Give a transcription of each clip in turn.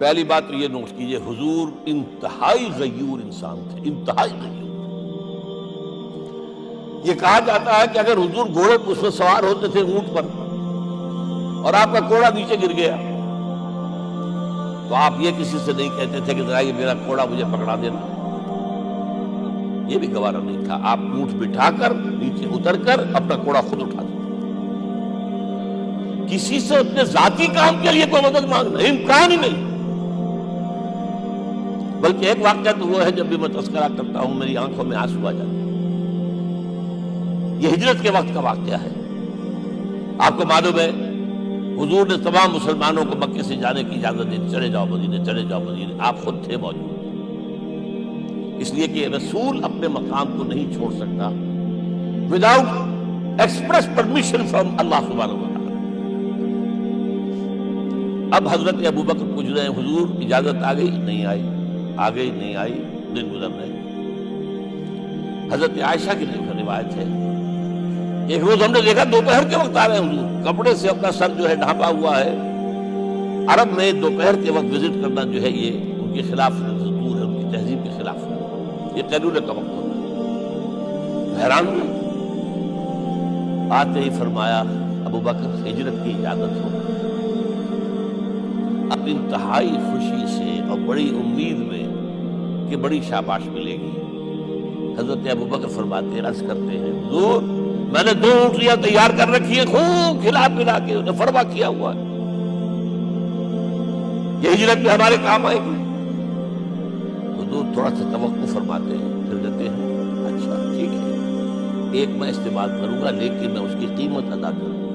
پہلی بات تو یہ نوٹ کیجئے، حضور انتہائی غیور انسان تھے، انتہائی غیور۔ یہ کہا جاتا ہے کہ اگر حضور گھوڑے اس میں سوار ہوتے تھے اونٹ پر اور آپ کا کوڑا نیچے گر گیا تو آپ یہ کسی سے نہیں کہتے تھے کہ ذرا یہ میرا کوڑا مجھے پکڑا دینا، یہ بھی گوارا نہیں تھا۔ آپ اونٹ بٹھا کر نیچے اتر کر اپنا کوڑا خود اٹھاتے تھے، کسی سے اپنے ذاتی کام کے لیے کوئی مدد مانگنا امکان ہی نہیں۔ بلکہ ایک واقعہ تو وہ ہے جب بھی میں تذکرہ کرتا ہوں میری آنکھوں میں آنسو آ جاتے ہیں، یہ ہجرت کے وقت کا واقعہ ہے۔ آپ کو معلوم ہے حضور نے تمام مسلمانوں کو مکے سے جانے کی اجازت دی، چلے جاؤ مدینے، چلے جاؤ مدینے، آپ خود تھے موجود، اس لیے کہ رسول اپنے مقام کو نہیں چھوڑ سکتا وداؤٹ ایکسپریس پرمیشن فرام اللہ سبحانہ و تعالی۔ اب حضرت ابوبکر پوچھ رہے ہیں حضور اجازت آ گئی؟ نہیں آئی، آ گئی نہیں آئی، دن گزر رہے۔ حضرت عائشہ کی روایت ہے ایک روز ہم نے دیکھا دوپہر کے وقت آ رہے ہیں حضور، کپڑے سے اپنا سر جو ہے ڈھانپا ہوا ہے۔ عرب میں دوپہر کے وقت وزٹ کرنا جو ہے یہ ان کے خلاف دستور ہے، ان کی تہذیب کے خلاف ہے، یہ قیلولے کا وقت ہوتا ہے۔ حیران ہوئے، آتے ہی فرمایا ابوبکر ہجرت کی اجازت ہو۔ اب انتہائی خوشی سے اور بڑی امید میں کہ بڑی شاباش ملے گی، حضرت ابوبکر فرماتے ہیں، عرض کرتے ہیں حضور میں نے 2 اونٹیاں تیار کر رکھی ہیں، خوب کھلا پلا کے انہیں فرما کیا ہوا ہے، یہ ہجرت میں ہمارے کام آئے گی۔ حضور تھوڑا سا توقع فرماتے ہیں، پھر کہتے ہیں اچھا ٹھیک ہے، ایک میں استعمال کروں گا لیکن میں اس کی قیمت ادا کروں گا۔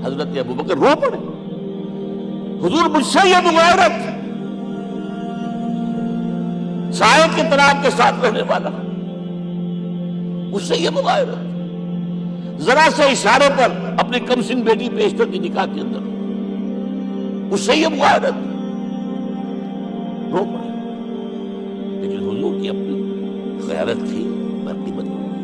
حضرت ابوبکر رو پڑے، حضور مجھ سے یہ مغایرت، سائے کے طرح کے ساتھ رہنے والا، مجھ سے یہ مغایرت، ذرا سے اشارے پر اپنی کمسن بیٹی پیشتر کی نکاح کے اندر مجھ سے یہ مغایرت، رو پڑے۔ لیکن حضور کی اپنی غیرت تھی، میں قیمت دوں گا۔